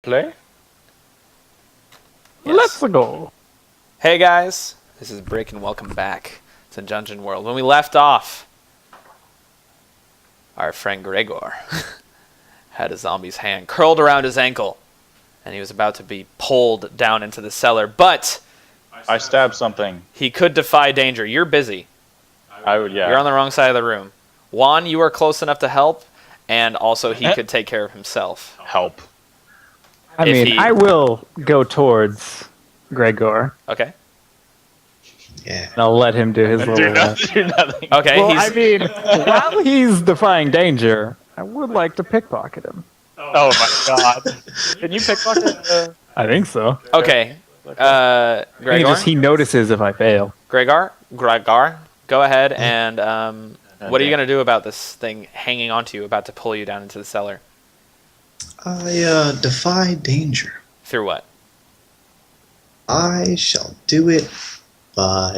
Play? Let's go. Hey guys, this is Brick and welcome back to Dungeon World. When we left off, our friend Gregor had a zombie's hand curled around his ankle, and he was about to be pulled down into the cellar, but I stabbed something. he could defy danger. You're busy. I would, yeah. You're on the wrong side of the room. Juan, you are close enough to help, and also he could take care of himself. Help. I If mean, he- I will go towards Gregor, Okay? Yeah. and I'll let him do his Do little... nothing. Do nothing. Okay, Well, he's... I mean, while he's defying danger, I would like to pickpocket him. Oh my god. Can you pickpocket? I think so. Okay. I think Gregor? just he notices if I fail. Gregor, go ahead and what are you going to do about this thing hanging onto you, about to pull you down into the cellar? I defy danger. Through what? I shall do it by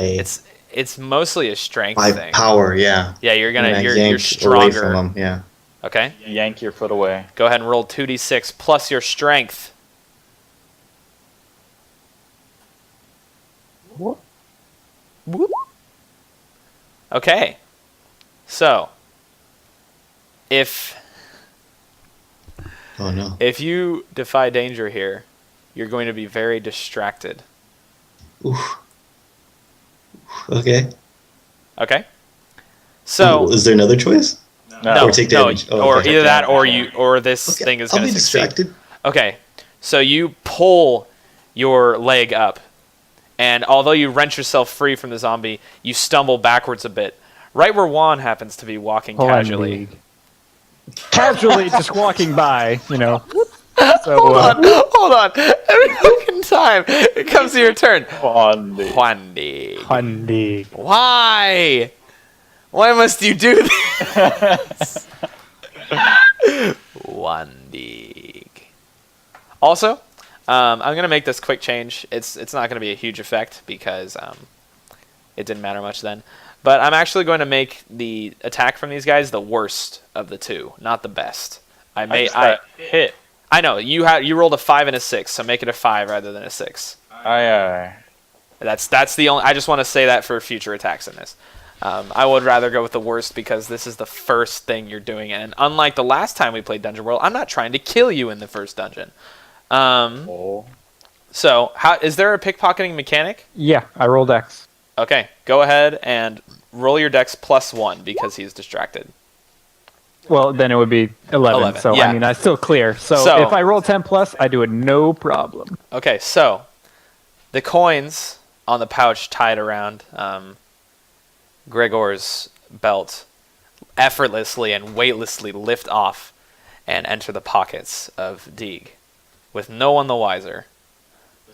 It's mostly a strength by thing. power. Yeah. Yeah, you're I'm you're yank away stronger. from him, yeah. Okay. Yank your foot away. Go ahead and roll 2d6 plus your strength. What? Okay. So, if Oh no. if you defy danger here, you're going to be very distracted. Oof. Okay. Okay? So, Is there another choice? no, Or take no, damage. Oh, or okay. either that or this Okay, thing is I'll going be to succeed. distracted. Okay, so you pull your leg up, and although you wrench yourself free from the zombie, you stumble backwards a bit, right where Juan happens to be walking casually. Casually just walking by, you know. So, Hold on. Every fucking time it comes to your turn. On the... Juan Dig. Hundig. Why? Why must you do this? Juan Dig. Also, I'm going to make this quick change. It's not going to be a huge effect because it didn't matter much then. But I'm actually going to make the attack from these guys the worst of the two, not the best. I hit. I know you rolled a 5 and a 6, so make it a 5 rather than a 6. That's the only. I just want to say that for future attacks in this. I would rather go with the worst because this is the first thing you're doing, and unlike the last time we played Dungeon World, I'm not trying to kill you in the first dungeon. So, is there a pickpocketing mechanic? Yeah, I rolled X. Okay, go ahead and roll your dex +1 because he's distracted. Well, then it would be 11. So, yeah. I mean, I still clear. So, if I roll 10 plus, I do it no problem. Okay, so the coins on the pouch tied around Gregor's belt effortlessly and weightlessly lift off and enter the pockets of Deeg, with no one the wiser.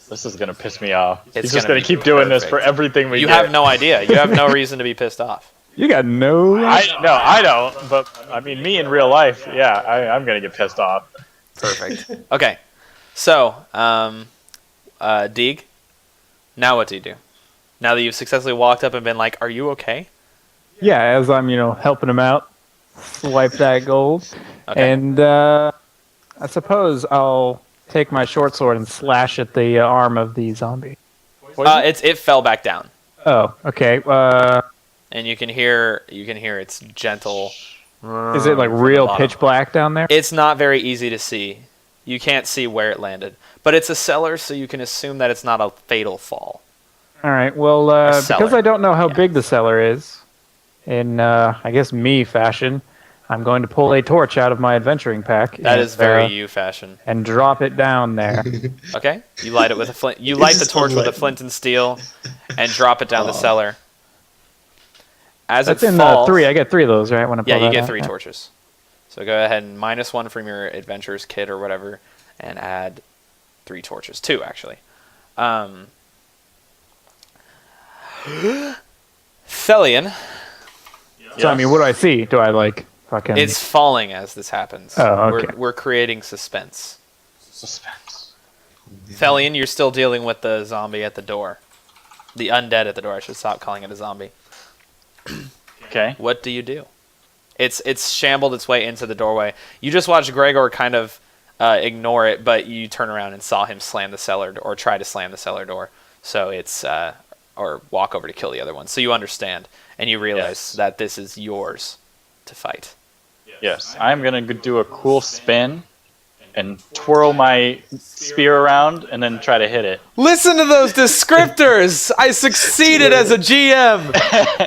This is going to piss me off. It's He's just gonna going to be keep doing this perfect. for everything we You get. have no idea. You have no reason to be pissed off. You got no... I don't. But, I mean, me in real life, yeah, I'm going to get pissed off. Perfect. Okay, so, Deeg, now what do you do? Now that you've successfully walked up and been like, are you okay? Yeah, as I'm, helping him out, swipe that gold. Okay. And I suppose I'll take my short sword and slash at the arm of the zombie. It fell back down. Oh, okay. And you can hear its gentle. Is it like from the real bottom. pitch black down there? It's not very easy to see. You can't see where it landed, but it's a cellar, so you can assume that it's not a fatal fall. All right. Well, cellar. because I don't know how Yeah. big the cellar is, in I guess me fashion, I'm going to pull a torch out of my adventuring pack. That and, is very you fashion. and drop it down there. Okay, you light it with a flint. You light the just torch with a unlighted. flint and steel, and drop it down the cellar. As That's it in falls, 3. I get 3 of those, right? When I pull yeah, you that get out? 3 Yeah. torches. So go ahead and -1 from your adventurer's kit or whatever, and add 3 torches. 2 actually. Thelian, So, I mean, what do I see? Do I, fucking... it's falling as this happens. Oh, okay. We're creating suspense. Suspense. Thelian, you're still dealing with the zombie at the door. The undead at the door. I should stop calling it a zombie. Okay. What do you do? It's shambled its way into the doorway. You just watch Gregor kind of ignore it, but you turn around and saw him slam the cellar door, or try to slam the cellar door. So it's or walk over to kill the other one. So you understand, and you realize that this is yours to fight. Yes, I'm gonna do a cool spin and twirl my spear around and then try to hit it. Listen to those descriptors! I succeeded as a GM!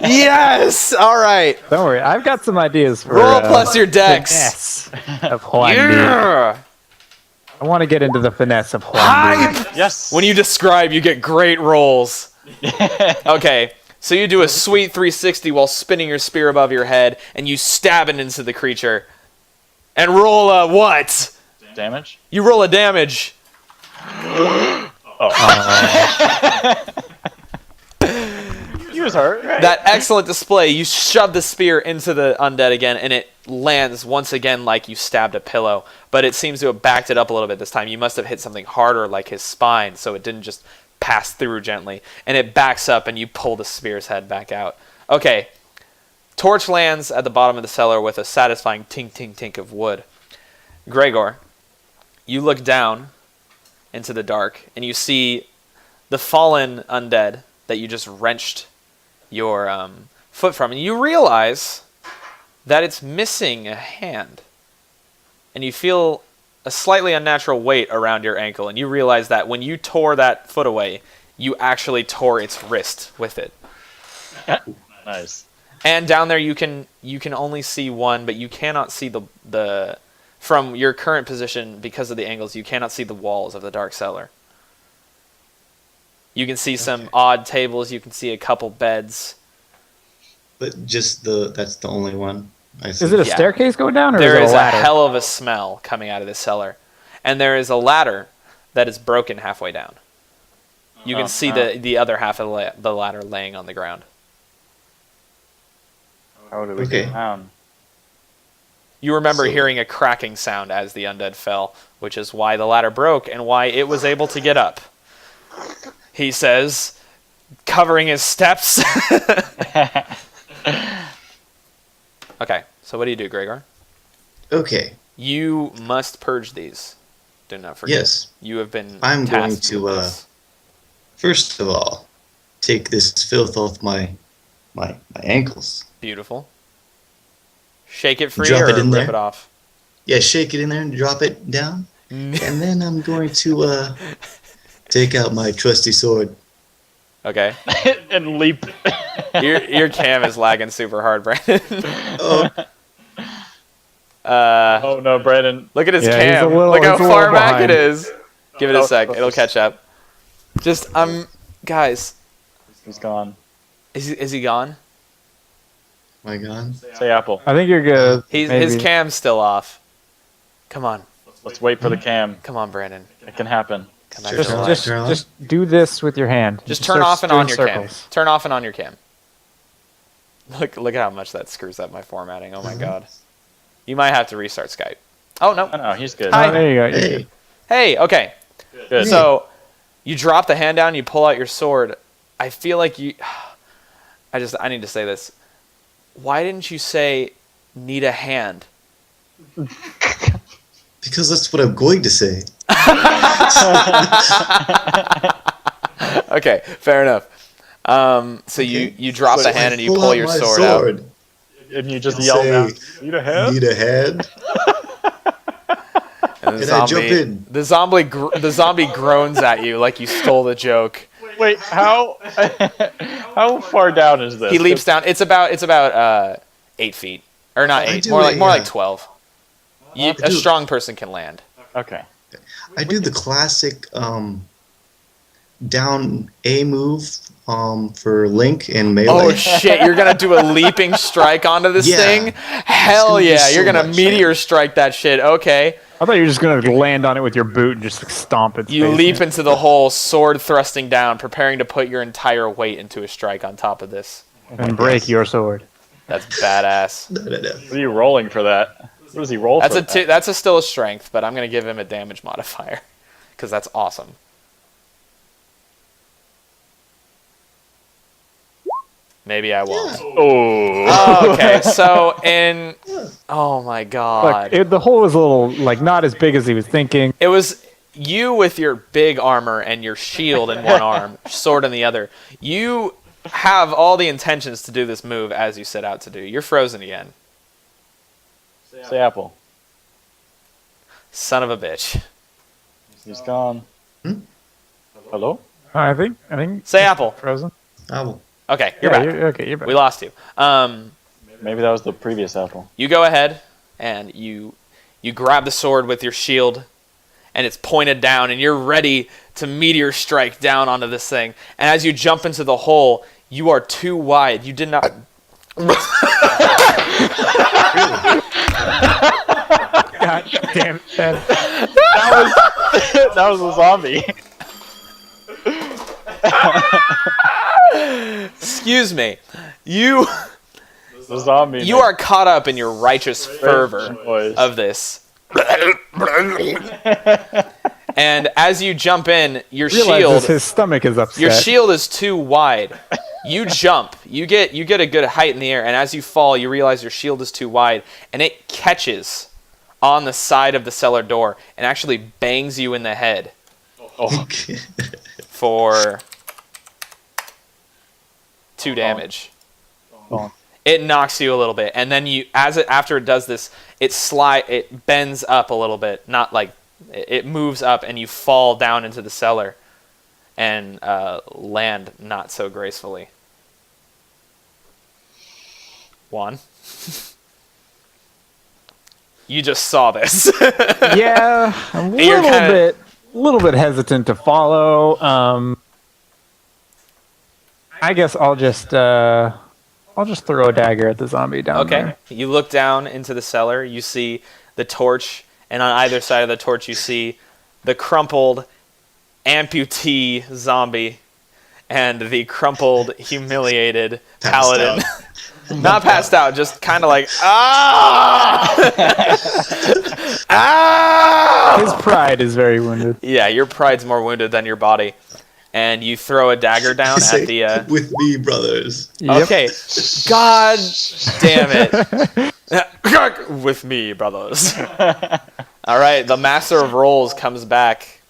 Yes! Alright. Don't worry, I've got some ideas for Roll plus your dex. finesse of Juan. Yeah! I want to get into the finesse of Juan. Hype! Yes. When you describe, you get great rolls. Okay, so you do a sweet 360 while spinning your spear above your head, and you stab it into the creature. And roll a what? Damage. You roll a damage. He was hurt. Right? That excellent display. You shove the spear into the undead again, and it lands once again like you stabbed a pillow. But it seems to have backed it up a little bit this time. You must have hit something harder, like his spine, so it didn't just pass through gently. And it backs up, and you pull the spear's head back out. Okay. Torch lands at the bottom of the cellar with a satisfying tink, tink, tink of wood. Gregor, you look down into the dark, and you see the fallen undead that you just wrenched your foot from, and you realize that it's missing a hand. And you feel a slightly unnatural weight around your ankle, and you realize that when you tore that foot away, you actually tore its wrist with it. Nice. And down there you can only see one, but you cannot see the from your current position because of the angles, you cannot see the walls of the dark cellar. You can see some odd tables, you can see a couple beds. But just that's the only one. I see. Is it a Yeah. staircase going down, or There is is it a a ladder? hell of a smell coming out of this cellar. And there is a ladder that is broken halfway down. You can see the other half of the ladder laying on the ground. How do we Okay. get down? You remember So- hearing a cracking sound as the undead fell, which is why the ladder broke and why it was able to get up. He says, covering his steps. Okay, so what do you do, Gregor? Okay. You must purge these. Do not forget. Yes. You have been I'm going tasked to, with this. First of all, take this filth off my ankles. Beautiful. Shake it free Drop or it in rip there. it off? Yeah, shake it in there and drop it down. And then I'm going to take out my trusty sword. Okay. And leap. Your cam is lagging super hard, Brandon. Oh, Oh no, Brandon. Look at his Yeah, he's cam. a little- Look how he's a little far back it behind. is. Give it a Oh, sec. It'll catch up. Just, guys, He's gone. is he gone? my God. Say apple. I think you're good. His maybe. cam's still off. Come on. Let's wait for the cam. Come on, Brandon. It can happen. Come back Sure. to life. Just do this with your hand. Just Start turn off and on doing your circles. cam. Turn off and on your cam. Look at how much that screws up my formatting. Oh my god. You might have to restart Skype. Oh, no. Oh no, he's good. Hi. Oh, there you go. Hey, Hey, okay. Good. So, you drop the hand down, you pull out your sword. I feel like you... I need to say this. Why didn't you say, need a hand? because that's what I'm going to say. Okay, fair enough. So you drop the hand and you Pull pull out your my sword out. And you just And yell say, down. Need a hand? Need a hand? And Can I jump in? The zombie groans at you like you stole the joke. Wait, how how far down is this? He leaps down. It's about 8 feet, or not I 8, do more like a, more like 12. A do- strong person can land. Okay. I do the classic down A move for Link and Melee. Oh shit! You're gonna do a leaping strike onto this Yeah. thing? Hell gonna be yeah! so You're gonna much meteor strike that shit. Okay. I thought you were just gonna land on it with your boot and just like, stomp its You face. leap into the hole, sword thrusting down, preparing to put your entire weight into a strike on top of this. and break your sword. That's badass. No. What are you rolling for that? What does he roll That's for? that's still a strength, but I'm gonna give him a damage modifier because that's awesome. Maybe I won't. Oh. Okay, so in... Oh my god. The hole was a little, like, not as big as he was thinking. It was you with your big armor and your shield in one arm, sword in the other. You have all the intentions to do this move as you set out to do. You're frozen again. Say apple. Son of a bitch. He's gone. Hello? I think. Say apple. Frozen. Apple. Okay, you're back. You're back. We lost you. Maybe that was the previous apple. You go ahead and you grab the sword with your shield, and it's pointed down, and you're ready to meteor strike down onto this thing. And as you jump into the hole, you are too wide. You did not. God damn it, Ben. That was a zombie. Excuse me. You The zombie. you are caught up in your righteous fervor Voice. of this. And as you jump in, your Realizes shield his stomach is upset. Your shield is too wide. You jump. You get a good height in the air, and as you fall, you realize your shield is too wide, and it catches on the side of the cellar door and actually bangs you in the head Okay. for 2 damage. Oh. It knocks you a little bit, and then after it does this, it bends up a little bit, not like it moves up, and you fall down into the cellar and land not so gracefully. Juan, you just saw this. Yeah, a You're little bit hesitant to follow. I guess I'll just throw a dagger at the zombie down Okay. there. You look down into the cellar. You see the torch, and on either side of the torch, you see the crumpled amputee zombie and the crumpled, humiliated paladin. Not passed out, just kind of like, ah! Ah! His pride is very wounded. Yeah, your pride's more wounded than your body. And you throw a dagger down Say, at the... with me, brothers. Yep. Okay. God damn it. With me, brothers. All right, the Master of Rolls comes back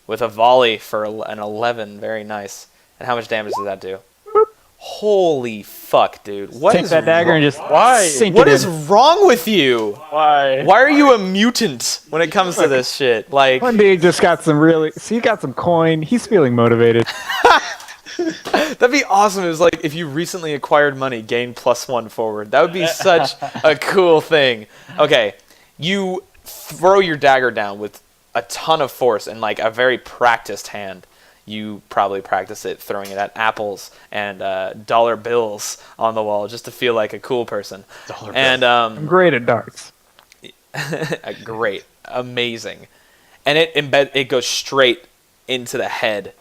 with a volley for an 11. Very nice. And how much damage does that do? Holy fuck, dude. What Take is that dagger and just Why? sink What it is in. wrong with you? Why? Why are you a mutant when it comes to this shit? Like, One day he just got some he got some coin. He's feeling motivated. that'd be awesome. It was like if you recently acquired money, gain +1 forward. That would be such a cool thing. Okay, you throw your dagger down with a ton of force and like a very practiced hand. You probably practice it throwing it at apples and dollar bills on the wall just to feel like a cool person. And I'm great at darts. great, amazing, and it goes straight into the head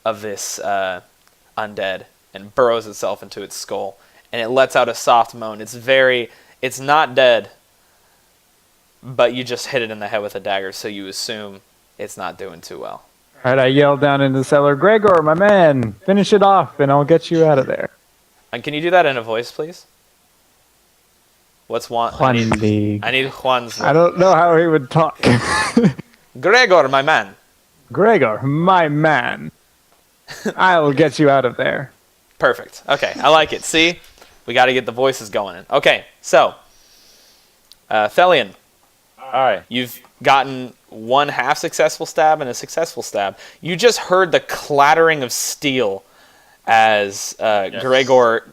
of this undead and burrows itself into its skull, and it lets out a soft moan. It's not dead, but you just hit it in the head with a dagger, so you assume it's not doing too well. All right, I yelled down in the cellar, Gregor, my man, finish it off, and I'll get you out of there. And can you do that in a voice, please? What's Juan? I need Juan's. I don't know how he would talk. Gregor, my man. Gregor, my man, I'll get you out of there. Perfect. Okay, I like it. See? We got to get the voices going. Okay, so, Thelian, Alright. you've gotten 1 half successful stab and a successful stab. You just heard the clattering of steel as Gregor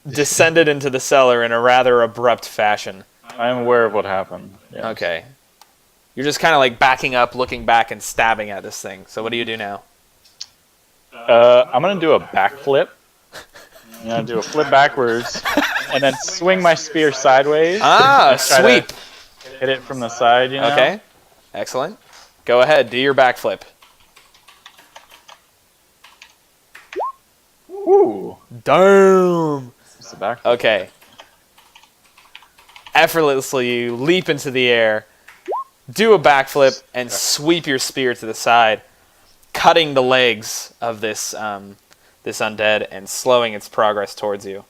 descended into the cellar in a rather abrupt fashion. I am aware of what happened. Yeah. Okay. You're just kind of like backing up, looking back, and stabbing at this thing. So what do you do now? I'm gonna do a backflip. I'm gonna do a flip backwards, and then swing my spear sideways. Ah, and try sweep. to Hit it from the side, you know? Okay. Excellent. Go ahead. Do your backflip. Ooh. Damn. It's the back. Okay. Effortlessly, you leap into the air, do a backflip, and sweep your spear to the side, cutting the legs of this this undead and slowing its progress towards you.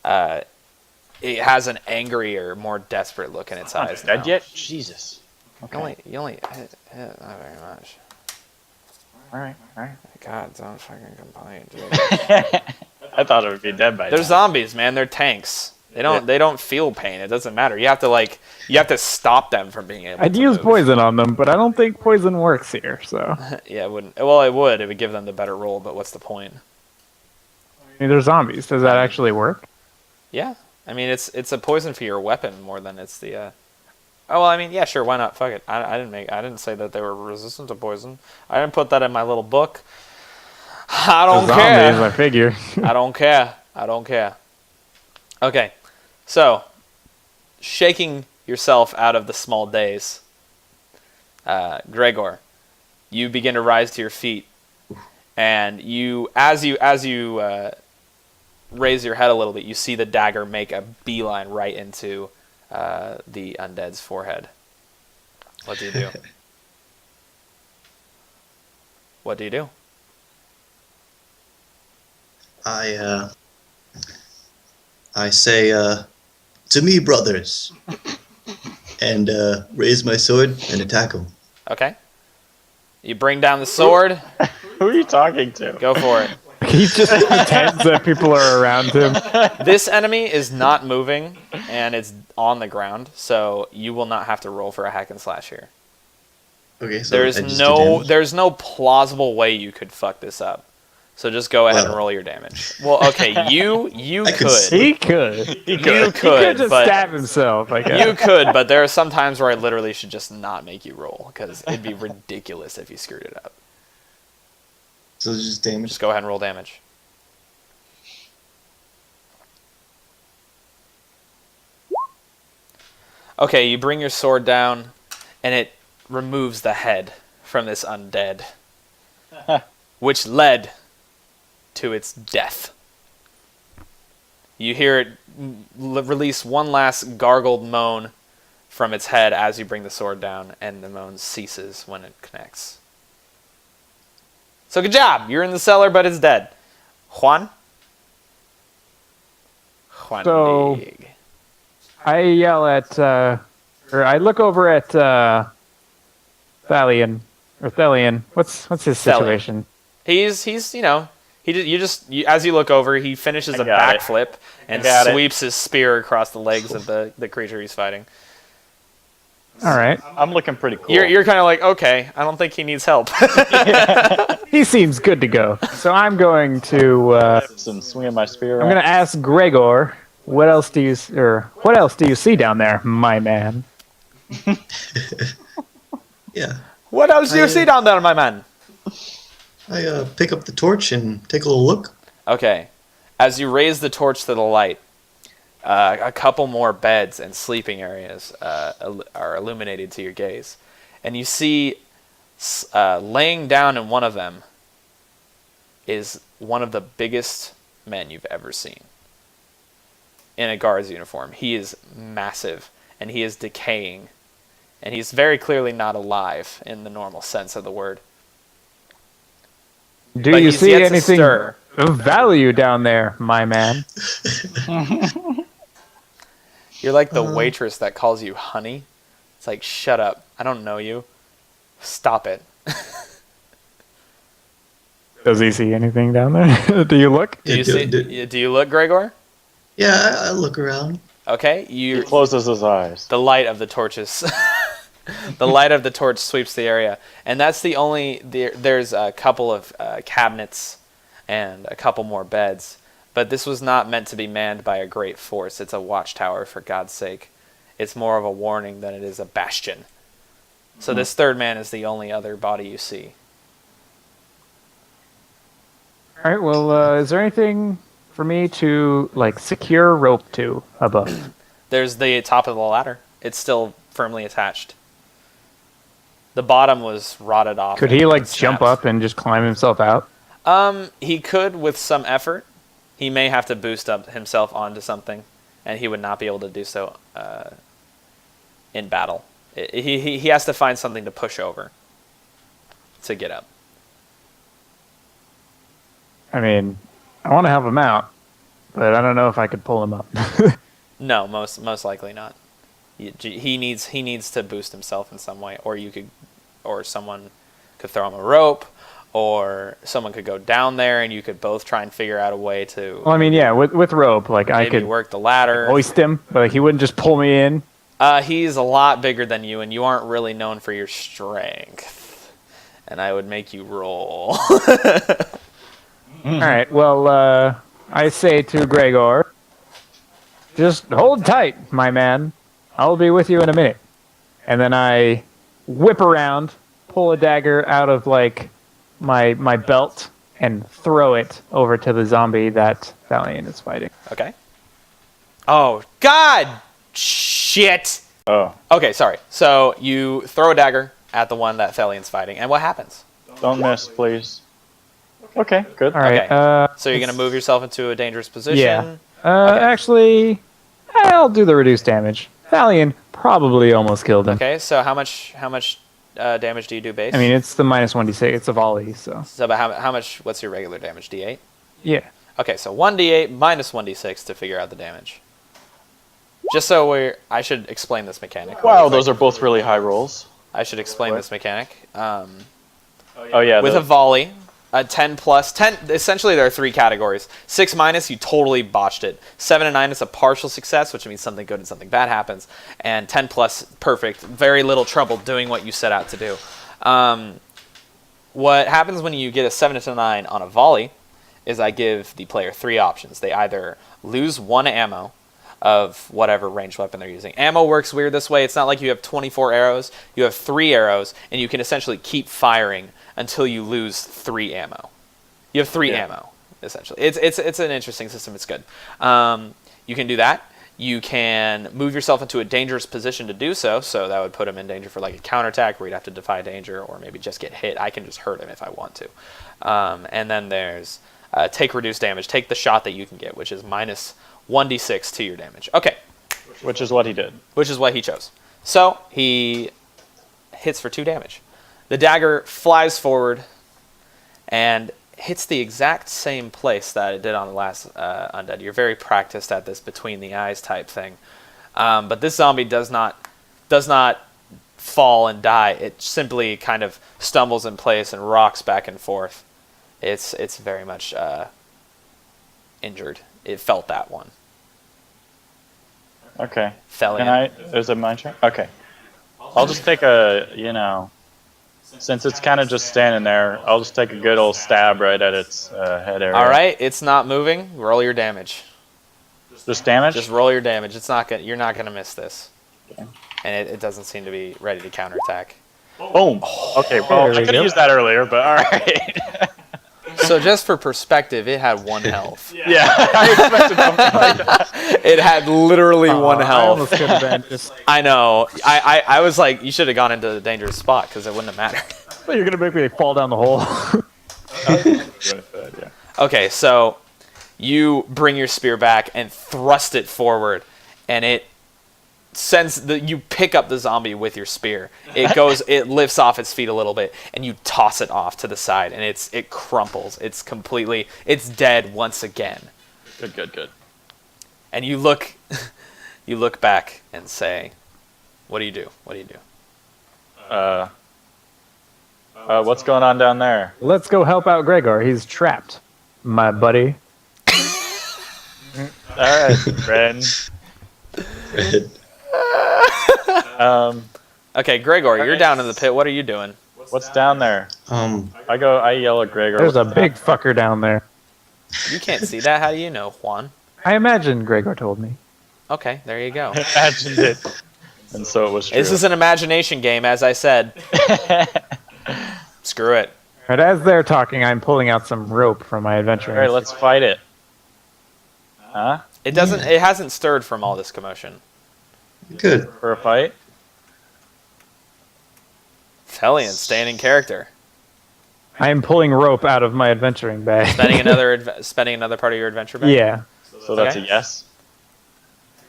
It has an angrier, more desperate look in its eyes now. Dead yet? Jesus. Okay. You only hit not very much. All right. God, don't fucking complain, dude. I thought it would be dead by They're now. zombies, man. They're tanks. They don't feel pain. It doesn't matter. You have to stop them from being able I'd to use move. poison on them, but I don't think poison works here. So Yeah, it wouldn't. Well, it would. It would give them the better roll, but what's the point? I mean, they're zombies. Does that actually work? Yeah. I mean, it's a poison for your weapon more than it's the. Oh well, I mean, yeah, sure. Why not? Fuck it. I didn't say that they were resistant to poison. I didn't put that in my little book. I don't care. Zombies, I figure. I don't care. I don't care. Okay, so shaking yourself out of the small daze, Gregor, you begin to rise to your feet, and as you raise your head a little bit, you see the dagger make a beeline right into the undead's forehead. What do you do? What do you do? I say, to me, brothers, and raise my sword and attack him. Okay. You bring down the sword. Who are you talking to? Go for it. He just pretends that people are around him. This enemy is not moving, and it's on the ground, so you will not have to roll for a hack and slash here. Okay, so I just do damage. There's no plausible way you could fuck this up. So just go ahead and roll your damage. Well, okay, you I could could. He could. You He could could, just but stab himself. I guess. you could, but there are some times where I literally should just not make you roll because it'd be ridiculous if you screwed it up. So it's just damage. Just go ahead and roll damage. Okay, you bring your sword down, and it removes the head from this undead, which led to its death. You hear it release one last gargled moan from its head as you bring the sword down, and the moan ceases when it connects. So good job! You're in the cellar, but it's dead. Juan? Juan So- Dig. I yell at, or I look over at Thalion. What's his situation? He's as you look over, he finishes a got it. backflip and got it. sweeps his spear across the legs of the creature he's fighting. All right. I'm looking pretty cool. You're kind of like, okay, I don't think he needs help. He seems good to go. So I'm going to Some swinging my spear. I'm going to ask Gregor, what else do you see down there, my man? Yeah. What else do you see down there, my man? I pick up the torch and take a little look. Okay, as you raise the torch to the light, a couple more beds and sleeping areas are illuminated to your gaze. And you see laying down in one of them is one of the biggest men you've ever seen in a guard's uniform. He is massive, and he is decaying, and he's very clearly not alive in the normal sense of the word. Do But you he's see yet to anything stir. of value down there, my man? You're like the waitress that calls you honey. It's like, shut up. I don't know you. Stop it. Does he see anything down there? Do you look? Do you Yeah, see? Do you look, Gregor? Yeah, I look around. Okay, He closes his eyes. the light of the torches. The light of the torch sweeps the area, and that's the only. There's a couple of cabinets and a couple more beds, but this was not meant to be manned by a great force. It's a watchtower, for God's sake. It's more of a warning than it is a bastion. So this third man is the only other body you see. All right. Well, is there anything for me to secure rope to above? There's the top of the ladder. It's still firmly attached. The bottom was rotted off. Could and he snapped. jump up and just climb himself out? He could with some effort. He may have to boost up himself onto something, and he would not be able to do so in battle. He has to find something to push over to get up. I mean, I want to help him out, but I don't know if I could pull him up. No, most likely not. He needs to boost himself in some way, or someone could throw him a rope, or someone could go down there, and you could both try and figure out a way to. Well, I mean, yeah, with rope, like I maybe could work the ladder. hoist him, but he wouldn't just pull me in. He's a lot bigger than you, and you aren't really known for your strength. And I would make you roll. All right. Well, I say to Gregor, just hold tight, my man. I'll be with you in a minute. And then I whip around, pull a dagger out of like my belt, and throw it over to the zombie that Valiant is fighting. Okay. Oh God! Shit. Oh, Okay, sorry. So you throw a dagger at the one that Thelian's fighting, and what happens? don't miss, please. Okay, good. All right. Okay. So you're gonna move yourself into a dangerous position. Yeah. Okay. Actually, I'll do the reduced damage. Valiant probably almost killed him. Okay. So how much damage do you do base? I mean, it's the minus 1d6. It's a volley, so. so about how much? What's your regular damage? D8. Yeah. Okay, so 1d8 minus 1d6 to figure out the damage. Just so I should explain this mechanic. Wow, those are both really high rolls. I should explain this mechanic. Oh yeah, With a volley, a 10 plus, 10, essentially there are 3 categories. 6 minus, you totally botched it. 7 and 9 is a partial success, which means something good and something bad happens. And 10 plus, perfect, very little trouble doing what you set out to do. What happens when you get a 7 to 9 on a volley is I give the player 3 options. They either lose 1 ammo of whatever ranged weapon they're using. Ammo works weird this way. It's not like you have 24 arrows. You have 3 arrows, and you can essentially keep firing until you lose 3 ammo. You have 3 ammo, essentially. It's an interesting system. It's good. You can do that. You can move yourself into a dangerous position to do so. So that would put him in danger for like a counterattack where you'd have to defy danger or maybe just get hit. I can just hurt him if I want to. And then there's take reduced damage. Take the shot that you can get, which is minus 1d6 to your damage. Okay. which is what he did. Which is what he chose. So he hits for 2 damage. The dagger flies forward and hits the exact same place that it did on the last undead. You're very practiced at this between the eyes type thing. But this zombie does not fall and die. It simply kind of stumbles in place and rocks back and forth. It's very much injured. It felt that one. Okay. Thelian. Is it my turn? Okay. I'll just take a, since it's kind of just standing there, I'll just take a good old stab right at its head area. All right, it's not moving. Roll your damage. Just damage? Just roll your damage. You're not gonna miss this. Okay. And it doesn't seem to be ready to counterattack. Boom. Okay, well, There we I could go. have used that earlier, but all right. So just for perspective, it had 1 health. Yeah, I expected something like that. It had literally 1 I health. almost could have been just. I know. I was like, you should have gone into the dangerous spot because it wouldn't have mattered. But you're gonna make me fall down the hole. Yeah. Okay, so you bring your spear back and thrust it forward, and it sends you pick up the zombie with your spear. It lifts off its feet a little bit, and you toss it off to the side, and it crumples. It's dead once again. Good. And you look back and say, what do you do? What's going on down there? Let's go help out Gregor. He's trapped, my buddy. All right, friend. Red. Okay, Gregor, you're down in the pit. What are you doing? What's down there? I yell at Gregor. There's a big fucker down there. You can't see that. How do you know, Juan? I imagine Gregor told me. Okay, there you go. imagined it, and so it was true. This is an imagination game, as I said. Screw it. But as they're talking, I'm pulling out some rope from my adventure. All right, let's fight it. Huh? It hasn't stirred from all this commotion. Good. For a fight? Thelian, staying in character. I am pulling rope out of my adventuring bag. Spending another part of your adventure back? Yeah. So that's Okay. a yes.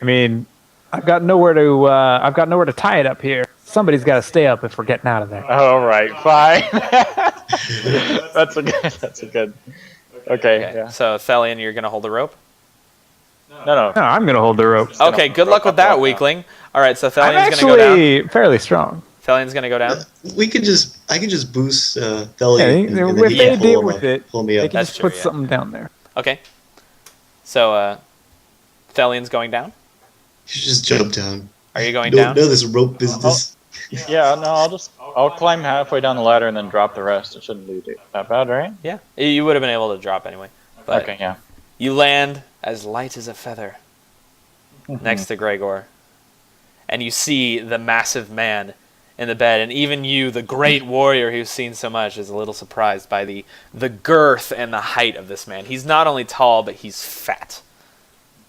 I mean, I've got nowhere to tie it up here. Somebody's got to stay up if we're getting out of there. All right, fine. That's a good. Okay, Okay. yeah. So Thelian, you're gonna hold the rope. No. No, I'm gonna hold the rope. Okay. Good luck with that, weakling. All right. So I'm Thelian's gonna go down. actually fairly strong. Thelian's gonna go down. I can just boost Yeah, Thelian, and then if he they can deal with it, pull me they up. can That's just true, put yeah. something down there. Okay. So Thelian's going down. You should just jump down. Are you going No, down? no, this rope business. Yeah, no, I'll climb halfway down the ladder and then drop the rest. It shouldn't be that bad, right? Yeah. You would have been able to drop anyway. But Okay, yeah. you land as light as a feather next to Gregor. And you see the massive man in the bed. And even you, the great warrior who's seen so much, is a little surprised by the girth and the height of this man. He's not only tall, but he's fat.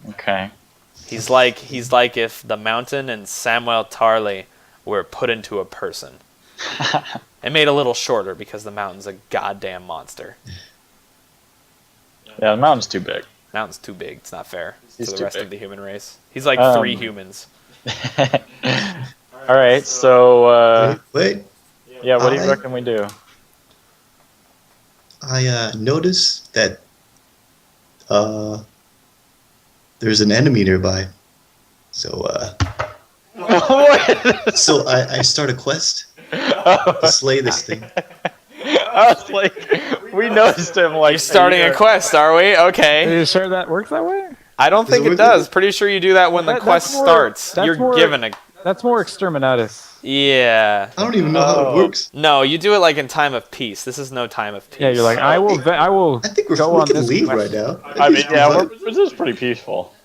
Okay. He's like if the mountain and Samuel Tarley were put into a person. And made a little shorter because the mountain's a goddamn monster. Yeah, the mountain's too big. Mountain's too big. It's not fair He's to the too rest big. of the human race. He's like 3 humans. All right, so Wait. yeah, what do you reckon we do? I noticed that there's an enemy nearby. So so I start a quest to slay this thing. I was like, we noticed him like You're starting a quest, are we? Are Okay. you sure that works that way? I don't think it it does. Pretty sure you do that when the That's quest more- starts. that's You're more- given a... That's more exterminatus. Yeah. I don't even know how it works. No, you do it like in time of peace. This is no time of peace. Yeah, you're like, I will I think we go on can this leave quest. right now. I mean, yeah, this is pretty peaceful.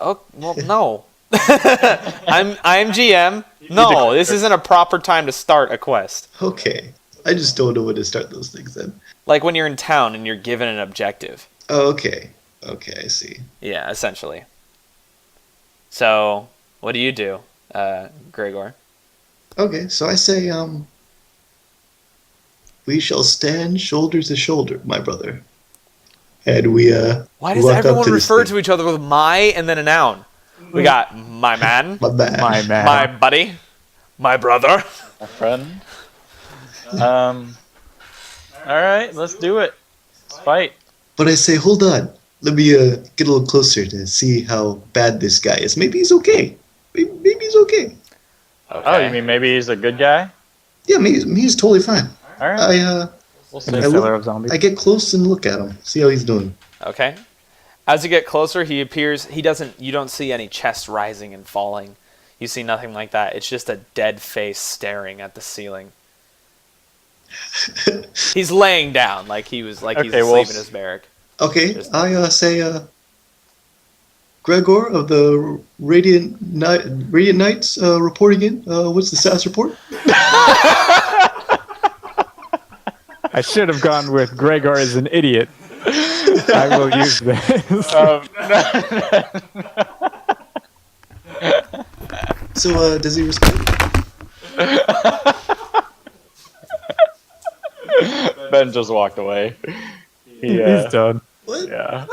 Oh, well, no. I'm GM. No, this isn't a proper time to start a quest. Okay. I just don't know when to start those things then. Like when you're in town and you're given an objective. Oh, okay. Okay, I see. Yeah, essentially. So, what do you do, Gregor? Okay, so I say, we shall stand shoulder to shoulder, my brother. And we, Why does walk up everyone to this refer thing. to each other with my and then a noun? We got my man, My bad. My man. my buddy, my brother. My friend. All right, let's do it. Let's fight. But I say, hold on. Let me get a little closer to see how bad this guy is. Maybe he's okay. Maybe he's okay. Okay. Oh, you mean maybe he's a good guy? Yeah, maybe he's totally fine. All right. We'll In the see. I Cellar look- of Zombies. I get close and look at him. See how he's doing. Okay. As you get closer, he appears. You don't see any chest rising and falling. You see nothing like that. It's just a dead face staring at the ceiling. He's laying down like he's Okay, asleep well, in his barrack. Okay, Just- I say, Gregor of the Radiant Knights reporting in. What's the status report? I should have gone with Gregor is an idiot. I will use this. So, does he respond? Ben just walked away. He's done. What? Yeah.